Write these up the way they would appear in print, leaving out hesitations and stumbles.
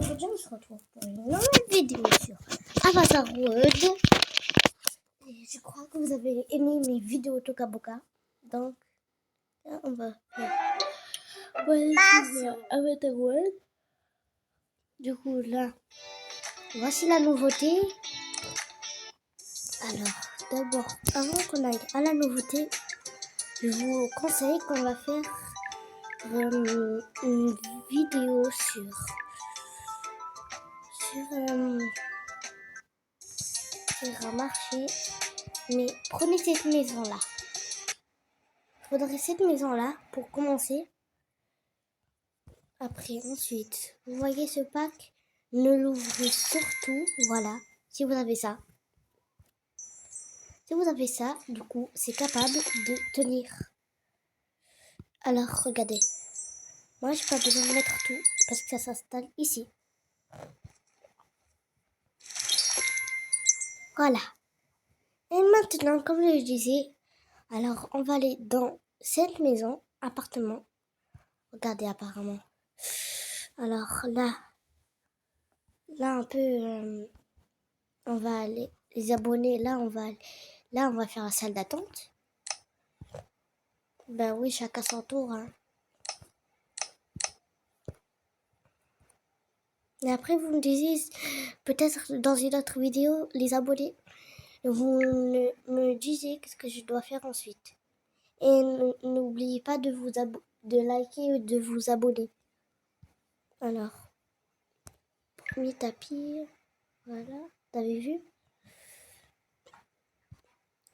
aujourd'hui, on se retrouve pour une nouvelle vidéo sur Avatar World. Et je crois que vous avez aimé mes vidéos Toka Boka. Donc, là, on va faire Avatar World. Du coup, là, voici la nouveauté. Alors, d'abord, avant qu'on aille à la nouveauté, je vous conseille qu'on va faire une vidéo sur un marché. Mais prenez cette maison-là. Il faudrait cette maison-là pour commencer. Après, ensuite, vous voyez ce pack? Ne l'ouvrez surtout, voilà, si vous avez ça. Si vous avez ça, du coup, c'est capable de tenir. Alors, regardez. Moi, j'ai pas besoin de mettre tout parce que ça s'installe ici. Voilà. Et maintenant, comme je le disais, alors on va aller dans cette maison, appartement. Regardez apparemment. Alors là un peu, on va aller, les abonnés, là on va faire la salle d'attente. Ben oui, chacun son tour. Hein. Et après, vous me disiez, peut-être dans une autre vidéo, les abonnés, vous me disiez qu'est-ce que je dois faire ensuite. Et n'oubliez pas de de liker et de vous abonner. Alors, premier tapis, voilà, t'avez vu?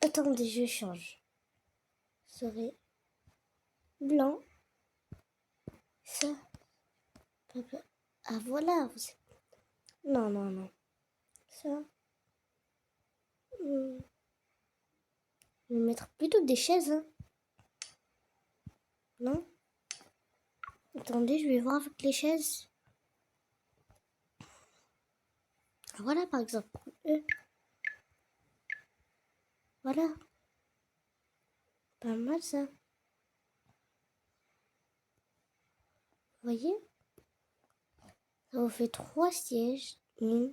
Attendez, je change. Serait blanc. Ça. Ah voilà. Non, non, non. Ça. Je vais mettre plutôt des chaises. Hein. Non? Attendez, je vais voir avec les chaises. Voilà, par exemple. Voilà. Pas mal, ça. Vous voyez? Ça vous fait 3 sièges. 1,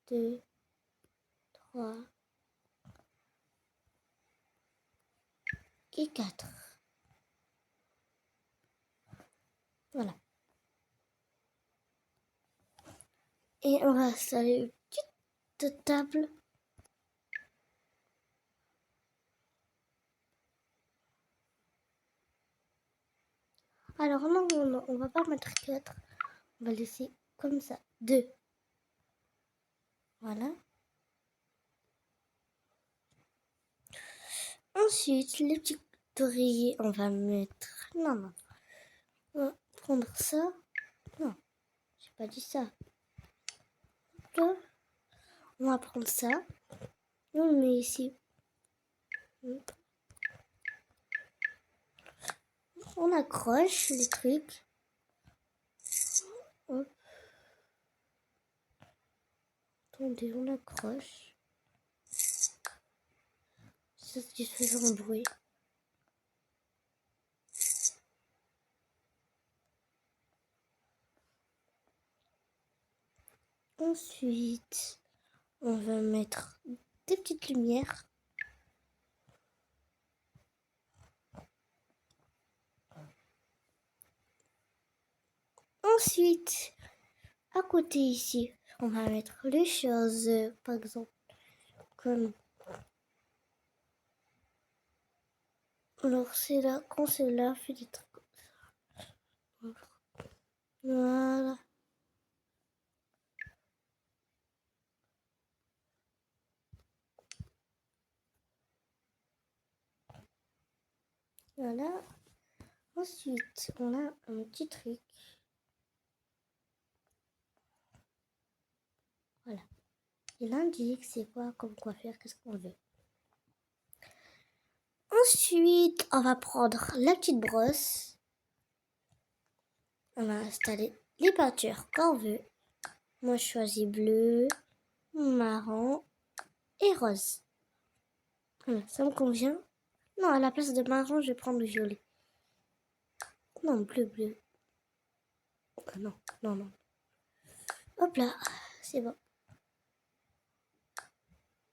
2, 3 et 4. Voilà. Et on va installer une petite table. Alors non, on va pas mettre 4. On va laisser comme ça. 2. Voilà. Ensuite, les petits oreillers, on va mettre... Non. On va prendre ça. Non, j'ai pas dit ça. Là, on va prendre ça. On le met ici. On accroche les trucs. Hop. Attendez, on accroche. Ça, c'est faisant bruit. Ensuite, on va mettre des petites lumières. Ensuite, à côté ici, on va mettre les choses, par exemple, comme... Alors, c'est là, quand c'est là, fait des trucs comme ça. Voilà. Voilà. Ensuite, on a un petit truc. Voilà. Il indique c'est quoi comme coiffure, qu'est-ce qu'on veut. Ensuite, on va prendre la petite brosse. On va installer les peintures qu'on veut. Moi, je choisis bleu, marron et rose. Voilà, ça me convient. Non, à la place de marron, je vais prendre le violet. Non, bleu. Ah, non. Hop là, c'est bon.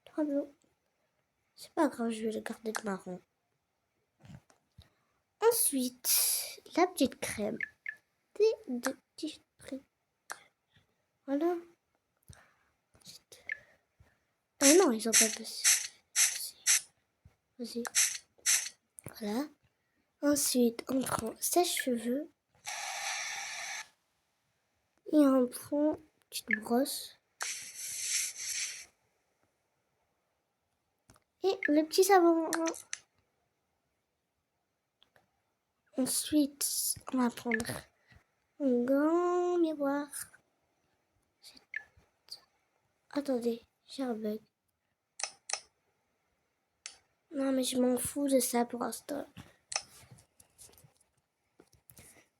Trop bien. C'est pas grave, je vais le garder de marron. Ensuite, la petite crème. Des deux petits trucs. Voilà. Ah non, ils ont pas passé. Vas-y. Voilà. Ensuite, on prend sèche-cheveux. Et on prend une petite brosse. Et le petit savon. Ensuite, on va prendre un grand miroir. Attendez, j'ai un bug. Non, mais je m'en fous de ça pour l'instant.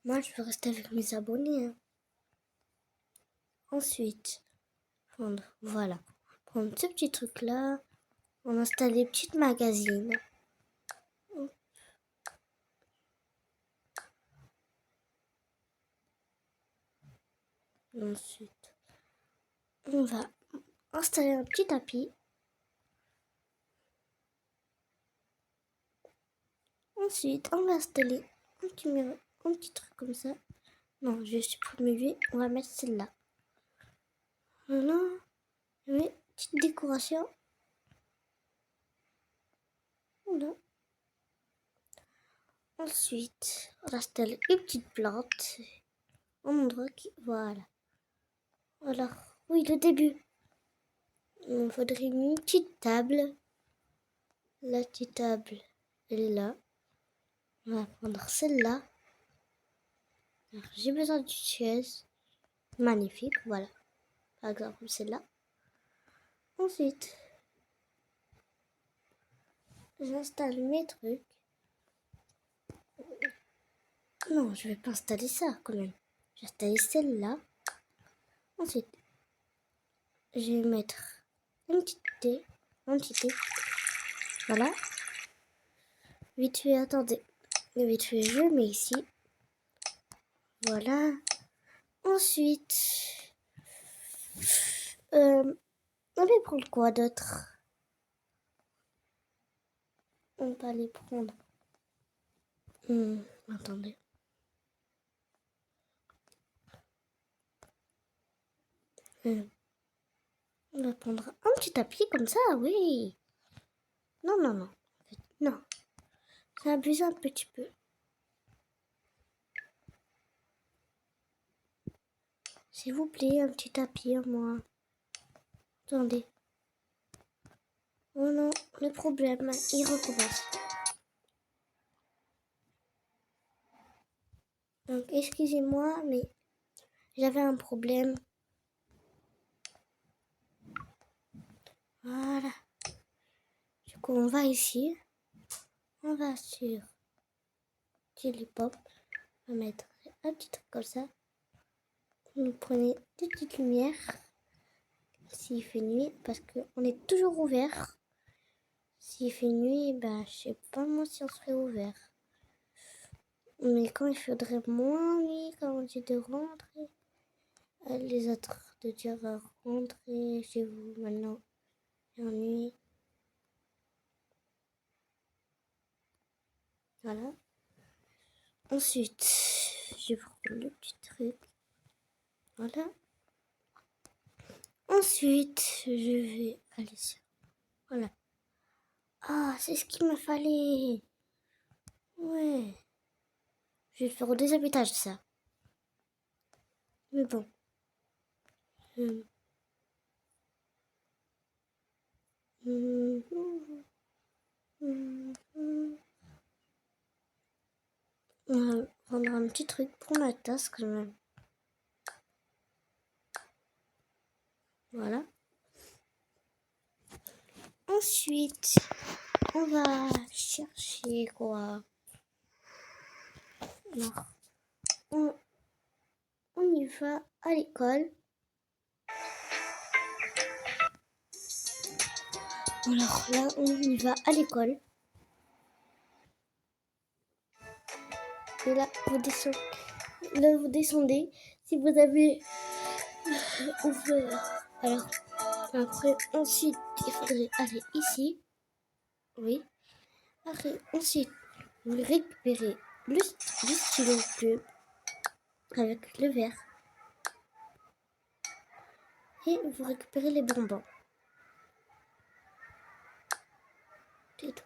Moi, je veux rester avec mes abonnés. Hein. Ensuite, voilà. Prendre ce petit truc-là. On installe des petites magazines. Ensuite, on va installer un petit tapis. Ensuite, on va installer un petit mur, un petit truc comme ça. Non, je vais supprimer lui. On va mettre celle-là. Voilà. Une petite décoration. Voilà. Ensuite, on installe une petite plante. Un endroit qui... Voilà. Alors, oui, le début. Il faudrait une petite table. La petite table, elle est là. On va prendre celle-là. J'ai besoin d'une chaise. Magnifique, voilà. Par exemple, celle-là. Ensuite, j'installe mes trucs. Non, je vais pas installer ça quand même. J'ai installé celle-là. Ensuite, je vais mettre une petite thé. Un petit thé. Voilà. Vite fait, attendez. Vite fait, je mets ici. Voilà. Ensuite, on va prendre quoi d'autre? On va les prendre. Attendez. On va prendre un petit tapis comme ça, oui. Non, non, non. Non. Ça abuse un petit peu. S'il vous plaît, un petit tapis à moi. Attendez. Oh non, le problème, il recommence. Donc, excusez-moi, mais j'avais un problème. Voilà. Du coup, on va ici. On va sur Chili Pop. On va mettre un petit truc comme ça. Vous prenez des petites lumières. S'il fait nuit, parce qu'on est toujours ouvert. S'il fait nuit, ben, je sais pas moi si on serait ouvert. Mais quand il faudrait moins nuit, quand on dit de rentrer, les autres de dire rentrer chez vous maintenant, en nuit. Voilà. Ensuite, je prends le petit truc. Voilà. Ensuite, je vais aller sur... Voilà. Ah, c'est ce qu'il me fallait. Ouais. Je vais le faire au deuxième étage, ça. Mais bon. On va prendre un petit truc pour ma tasse quand même. Voilà. Ensuite, on va chercher quoi? Alors, on y va à l'école. Alors là, on y va à l'école. Et là, vous descendez. Si vous avez ouvert. Alors, après, ensuite, il faudrait aller ici. Oui. Après, ensuite, vous récupérez le stylo bleu avec le vert. Et vous récupérez les bonbons. C'est tout.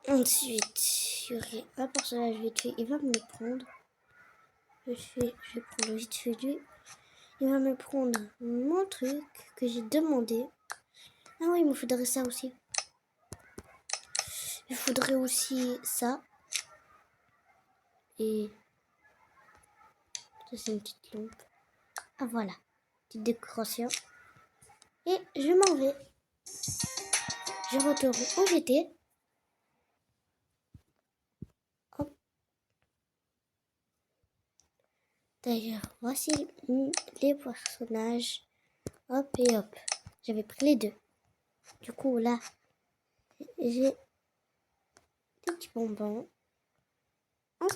Ensuite, il y aurait un personnage vite fait, il va me le prendre. Je vais prendre vite fait lui. Il va me prendre mon truc que j'ai demandé. Ah oui, il me faudrait ça aussi. Il faudrait aussi ça. Et ça, c'est une petite lampe. Ah voilà, petite décoration. Et je m'en vais. Je retourne où j'étais. Hop. D'ailleurs, voici les personnages. Hop et hop. J'avais pris les deux. Du coup, là, j'ai des petits bonbons. Un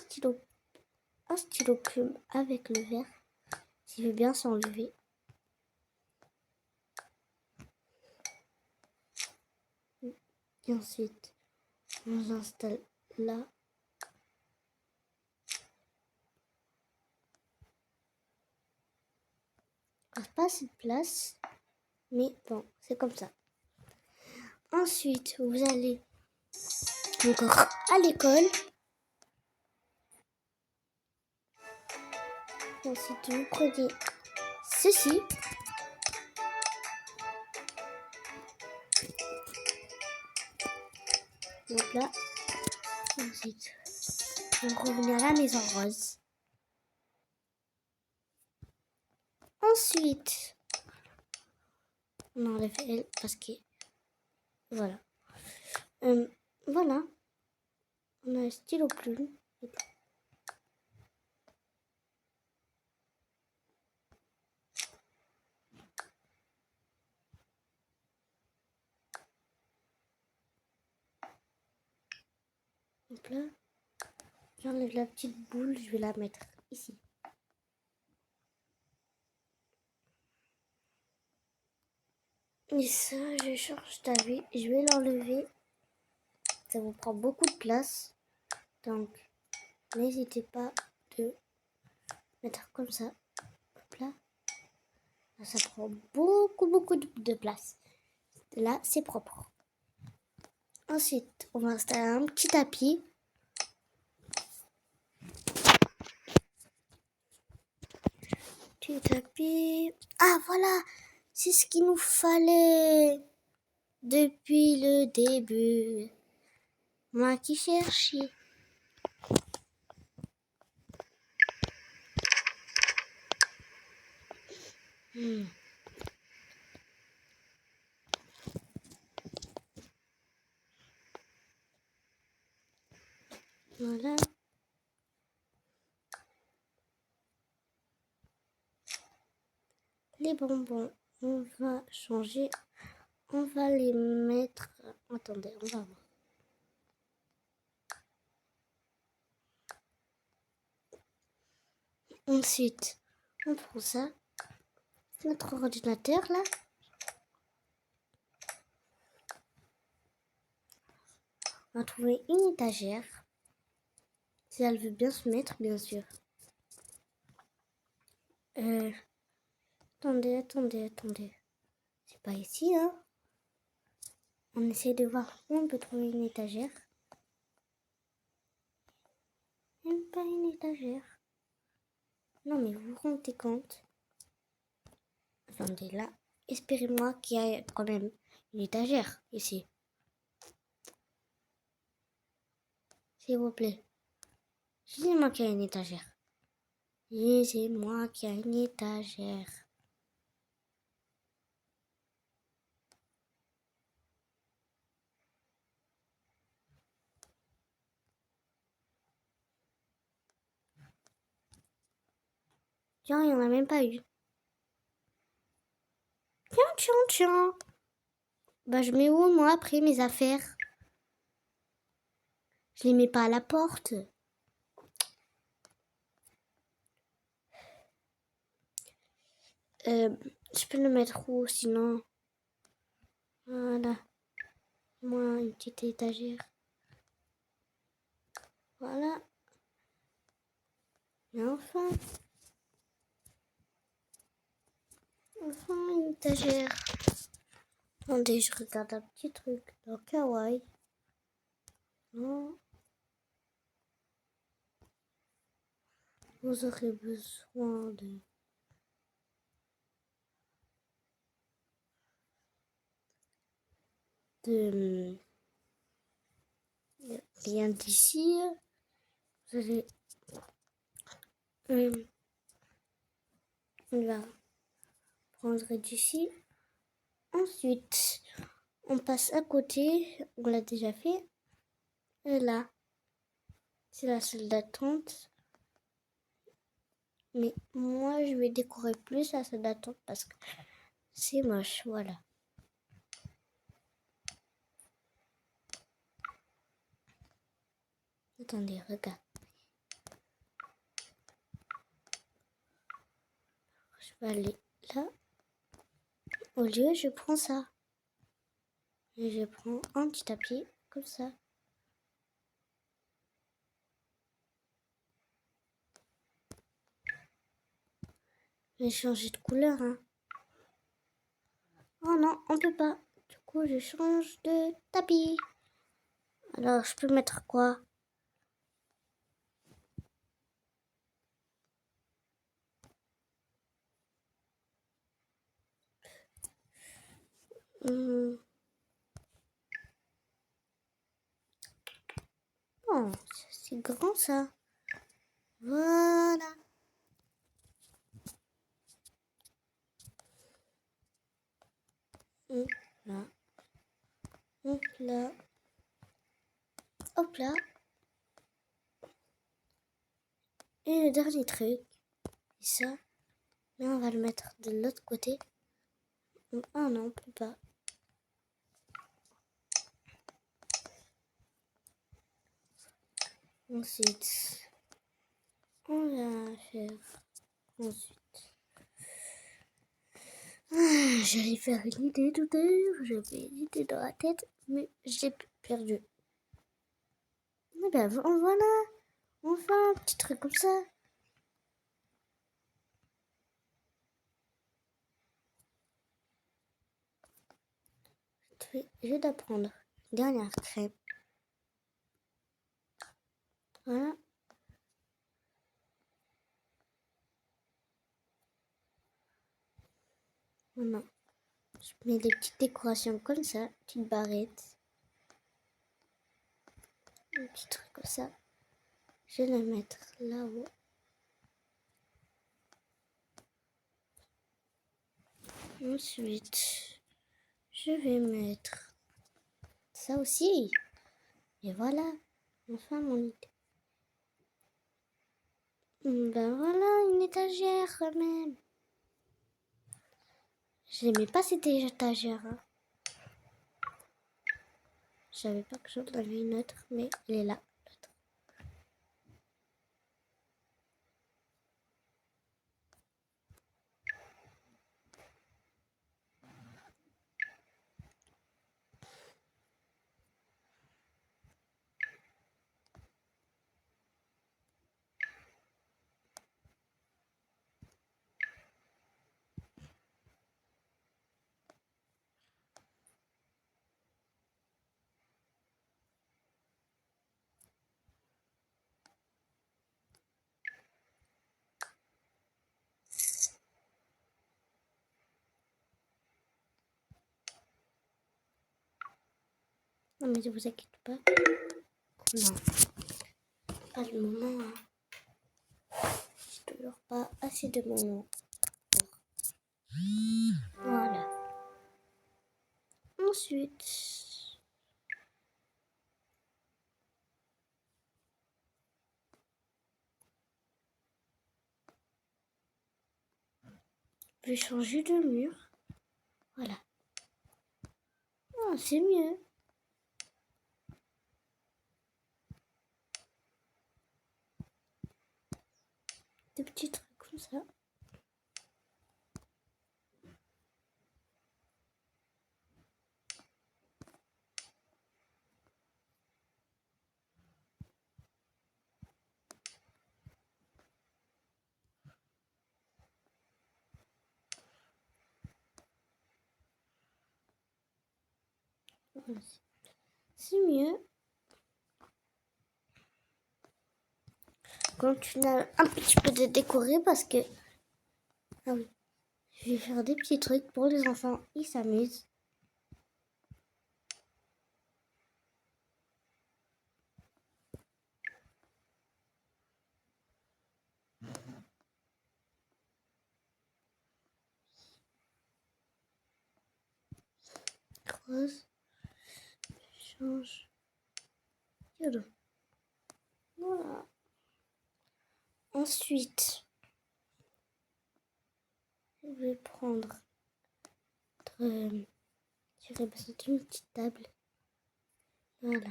stylo plume avec le vert. S'il veut bien s'enlever. Et ensuite, on s'installe là. On n'a pas assez de place. Mais bon, c'est comme ça. Ensuite, vous allez encore à l'école. Ensuite, vous prenez ceci. Donc là, ensuite, vous revenez à la maison rose. Ensuite, on enlève elle parce que voilà. Voilà. On a un stylo plume. Donc là, j'enlève la petite boule, je vais la mettre ici. Et ça, je change d'avis, je vais l'enlever. Ça vous prend beaucoup de place. Donc, n'hésitez pas de mettre comme ça. Hop là. Ça prend beaucoup de place. Là, c'est propre. Ensuite, on va installer un petit tapis. Petit tapis. Ah, voilà. C'est ce qu'il nous fallait depuis le début. Moi qui cherchais. Voilà. Les bonbons, on va changer. On va les mettre. Attendez, on va voir. Ensuite, on prend ça. Notre ordinateur là. On va trouver une étagère. Si elle veut bien se mettre, bien sûr. Attendez. C'est pas ici, hein. On essaie de voir où on peut trouver une étagère. Même pas une étagère. Non, mais vous vous rendez compte? Attendez, là. Espérez-moi qu'il y ait quand même une étagère ici. S'il vous plaît. Dis-moi qu'il y a une étagère. Dis-moi qu'il y a une étagère. Tiens, il n'y en a même pas eu. Tiens. Bah, je mets où, moi, après, mes affaires? Je les mets pas à la porte. Je peux le mettre où sinon? Voilà. Moi, une petite étagère. Voilà. Et enfin une étagère. Attendez, je regarde un petit truc dans Kawaii. Non. Vous aurez besoin de rien d'ici. Vous allez on va prendre d'ici. Ensuite, on passe à côté. On l'a déjà fait. Et là, c'est la salle d'attente. Mais moi, je vais décorer plus la salle d'attente parce que c'est moche. Voilà. Attendez, regarde. Je vais aller là. Au lieu, je prends ça. Et je prends un petit tapis comme ça. Je vais changer de couleur. Hein. Oh non, on peut pas. Du coup, je change de tapis. Alors, je peux mettre quoi? Oh, c'est grand ça. Voilà. Hop là. Hop là. Hop là. Et le dernier truc, c'est ça. Mais on va le mettre de l'autre côté. Ah non, on peut pas. Ensuite, on va faire ensuite. J'allais faire une idée tout à l'heure. J'avais une idée dans la tête, mais j'ai perdu. Mais ben voilà. Enfin, un petit truc comme ça. Je vais d'apprendre. Dernière crêpe. Voilà. Maintenant, je mets des petites décorations comme ça, petites barrettes. Un petit truc comme ça. Je vais le mettre là-haut. Ensuite, je vais mettre ça aussi. Et voilà. Enfin, mon idée. Ben voilà, une étagère quand même. Je n'aimais pas cette étagère. Hein. Je savais pas que j'en avais une autre, mais elle est là. Non, mais ne vous inquiétez pas. Non, pas le moment. Hein. J'ai toujours pas assez de moments. Voilà. Ensuite, je vais changer de mur. Voilà. Oh, c'est mieux. Des petits trucs comme ça. C'est mieux. Continue un petit peu de décorer parce que je vais faire des petits trucs pour les enfants. Ils s'amusent. Rose. Change. Yolo. Voilà. Ensuite, je vais prendre. J'aurais besoin d'une petite table. Voilà.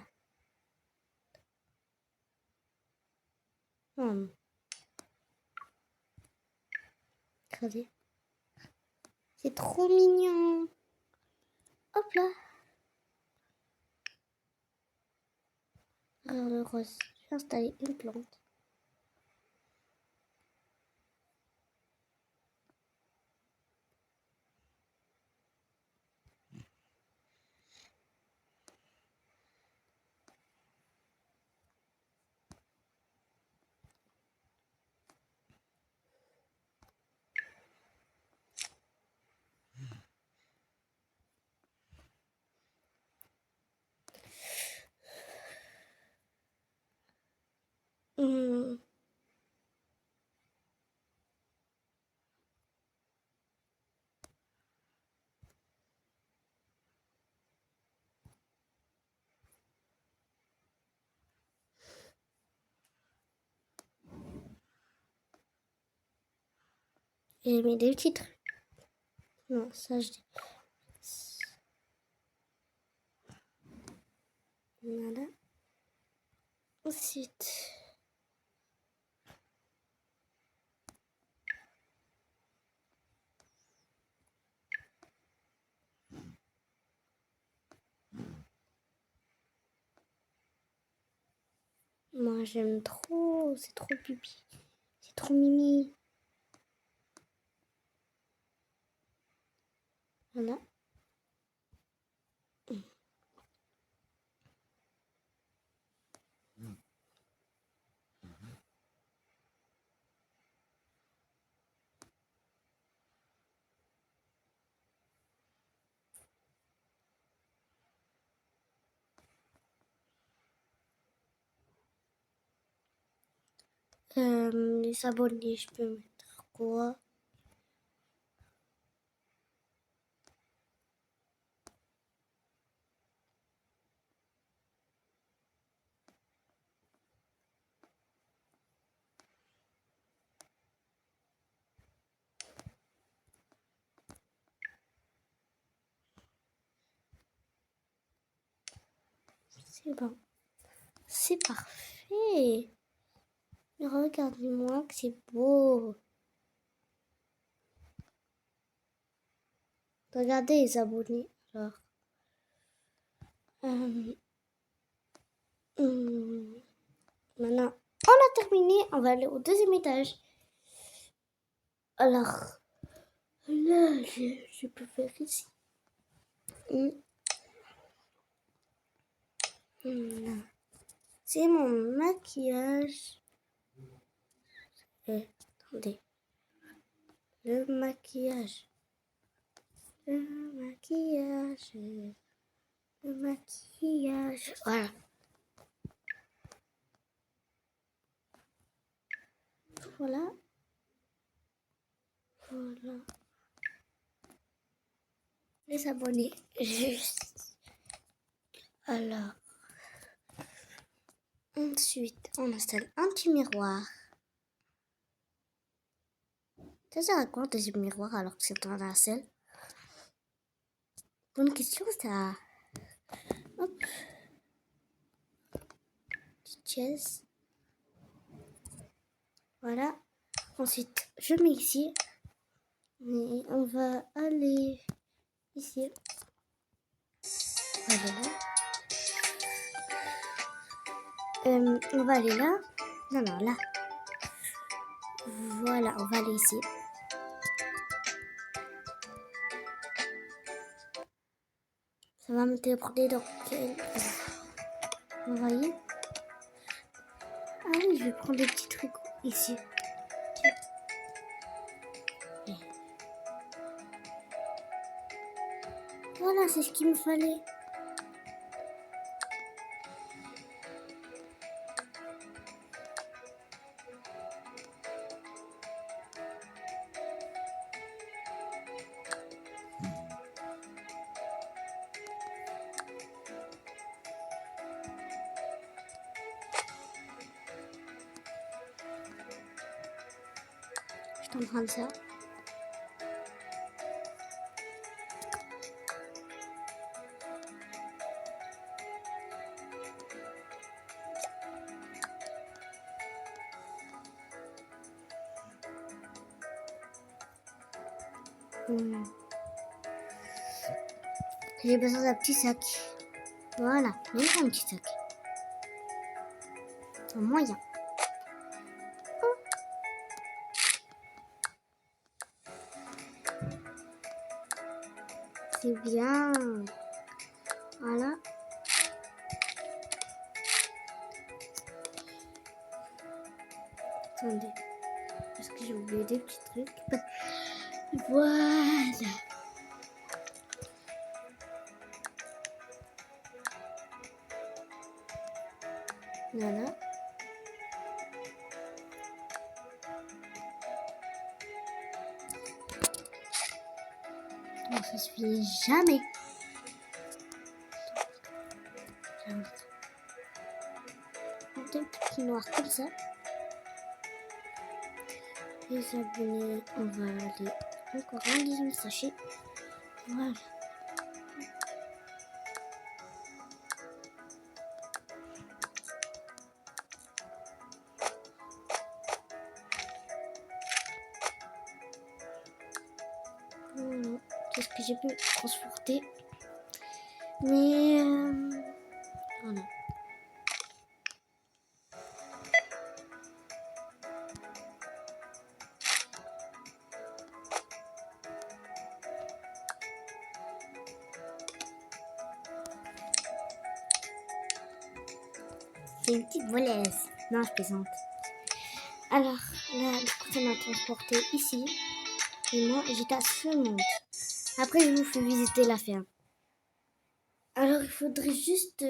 Regardez. C'est trop mignon. Hop là. Alors le rose. Je vais installer une plante. J'ai mis des petits trucs. Non, ça je dis. Voilà. Ensuite. Moi j'aime trop. C'est trop pipi. C'est trop mimi. Voilà. Les abonnés, je peux mettre quoi? C'est bon. C'est parfait. Regardez-moi que c'est beau. Regardez les abonnés. Alors. Maintenant, on a terminé. On va aller au deuxième étage. Alors, là, je peux faire ici. C'est mon maquillage. Attendez. Le maquillage. Le maquillage. Le maquillage. Voilà. Voilà. Voilà. Les abonnés. Juste. Alors. Ensuite, on installe un petit miroir. Ça sert à quoi un deuxième miroir alors que c'est dans la selle? Bonne question, ça. Hop. Petite chaise. Voilà. Ensuite, je mets ici. Et on va aller ici. Voilà. On va aller là. Non, là. Voilà, on va aller ici. Ça va me téléporter dans quel... Vous voyez? Ah oui, je vais prendre des petits trucs ici. Voilà, c'est ce qu'il me fallait. Je suis en train de ça. J'ai besoin d'un petit sac. Voilà, même un petit sac. Un moyen. C'est bien. Voilà. Attendez. Parce que j'ai oublié des petits trucs. Voilà. Voilà. Non, ça se finit jamais. Deux petits noirs comme ça. Les abonnés, on va aller encore un 18 sachets. Voilà. Voilà. Qu'est-ce que j'ai pu transporter? Mais voilà. C'est une petite volaise. Non, je plaisante. Alors, là, du coup, ça m'a transporté ici. Et moi, j'étais à ce monde. Après, je vous fais visiter la ferme. Alors, il faudrait juste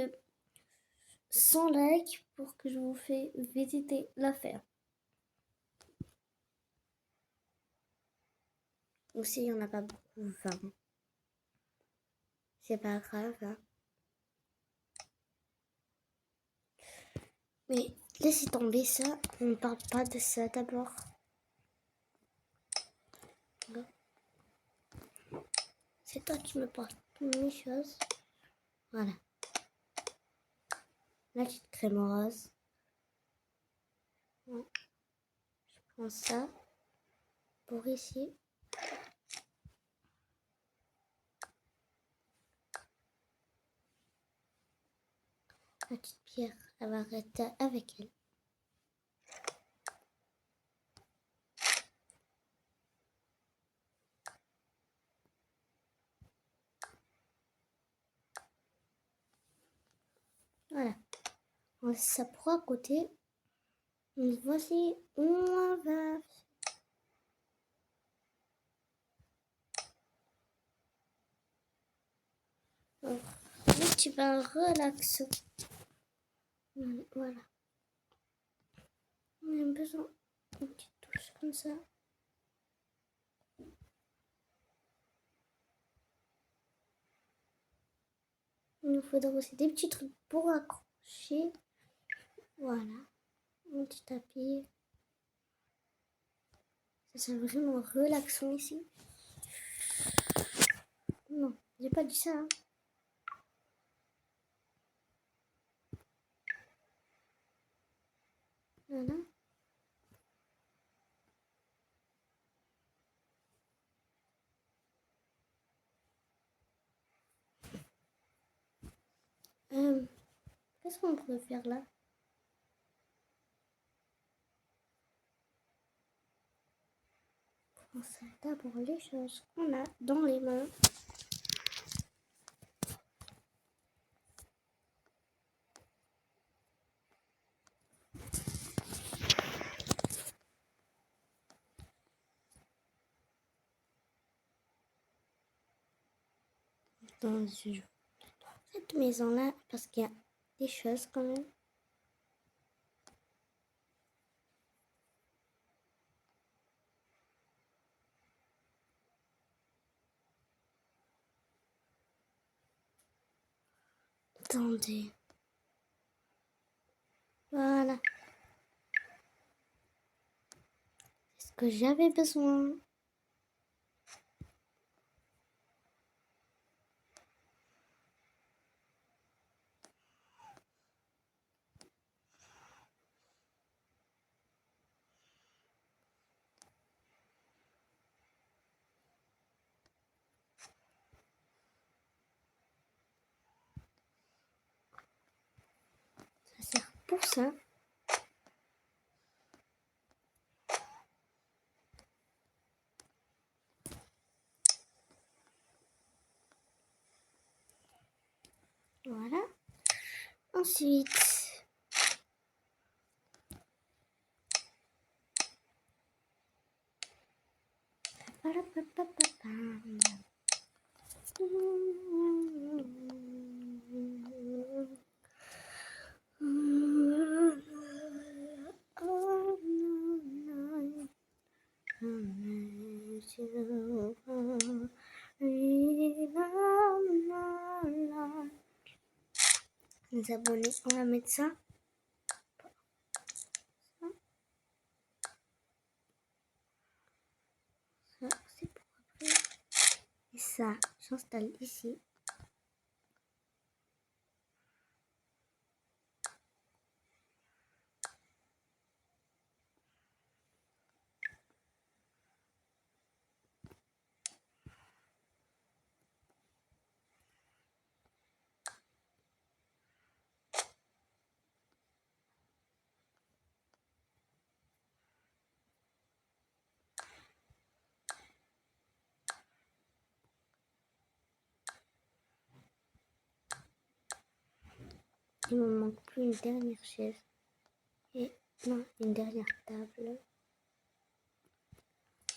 100 likes pour que je vous fais visiter la ferme. Aussi, il n'y en a pas beaucoup, 20. C'est pas grave, hein. Mais laissez tomber ça. On ne parle pas de ça d'abord. C'est toi qui me portes mes choses. Voilà. La petite crème rose. Ouais. Je prends ça pour ici. La petite pierre, elle va rester avec elle. Voilà. On laisse ça pour à côté. Et voici où on va. Alors, là, tu vas relaxer. Voilà. On a besoin d'une petite touche comme ça. Il nous faudra aussi des petits trucs pour accrocher. Voilà. Un petit tapis. Ça c'est vraiment relaxant ici. Non, j'ai pas dit ça. Hein. Voilà. Qu'est-ce qu'on pourrait faire là? On sait d'abord les choses qu'on a dans les mains. dans cette maison-là parce qu'il y a des choses quand même. Attendez. Voilà. C'est ce que j'avais besoin. Ça sert pour ça. Voilà. Ensuite, les abonnés, on va mettre ça. Ça, c'est pour après. Et ça, j'installe ici. Il me manque plus une dernière chaise. Et non, une dernière table.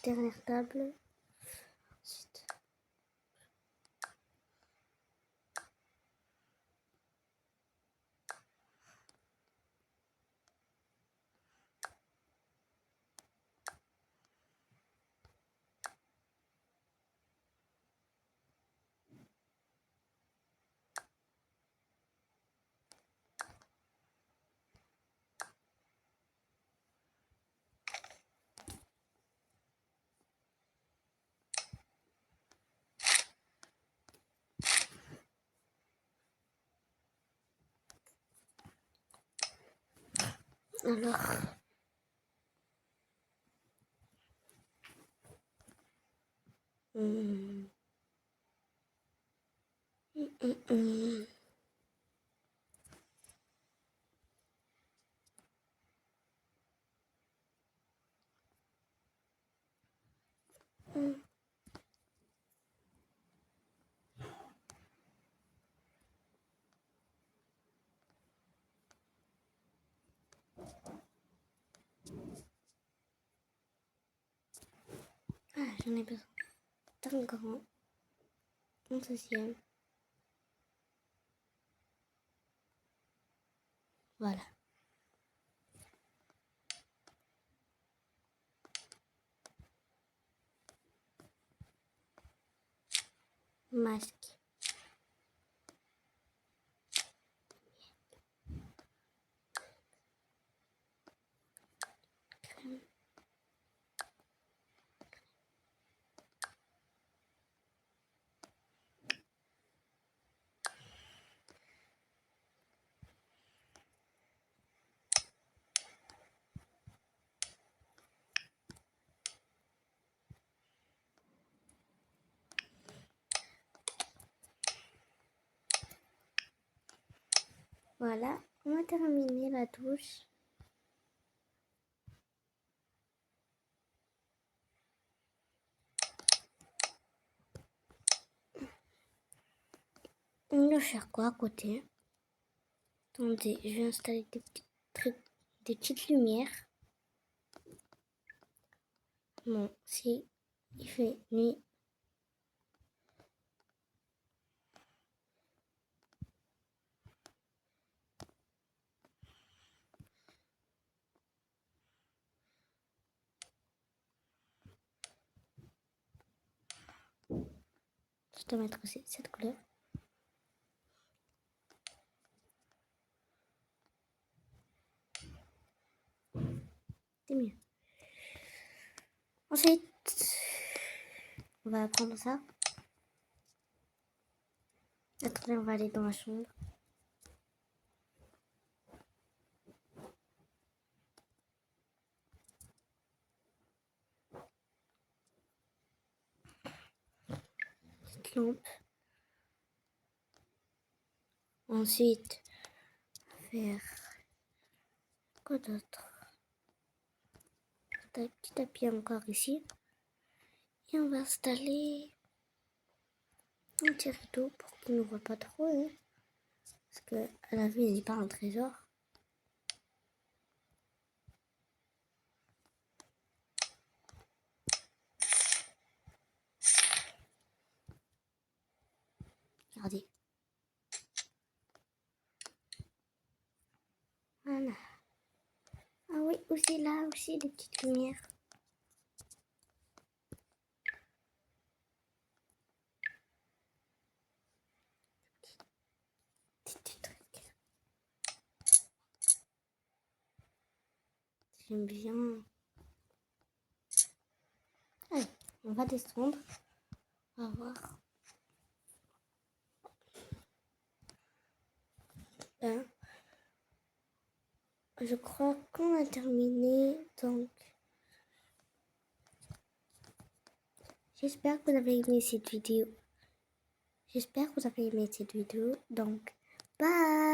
Dernière table. Ensuite. Alors. Ah, j'en ai besoin d'un grand. Un deuxième. Voilà. Masque. Voilà, on a terminé la douche. On va faire quoi à côté? Attendez, je vais installer des petits trucs, des petites lumières. Bon, si il fait nuit. dois mettre aussi cette couleur. C'est mieux. Ensuite, on va prendre ça. Attendez, on va aller dans la chambre. Petite lampe. Ensuite, faire quoi d'autre? Un petit tapis encore ici. Et on va installer un petit rideau pour qu'il ne voit pas trop. Hein. Parce que à la vue, il n'est pas un trésor. Regardez. Voilà. Ah oui, aussi là, aussi des petites lumières. Petit truc. J'aime bien. Allez, on va descendre. On va voir. Ben, je crois qu'on a terminé. Donc, j'espère que vous avez aimé cette vidéo. Donc, bye!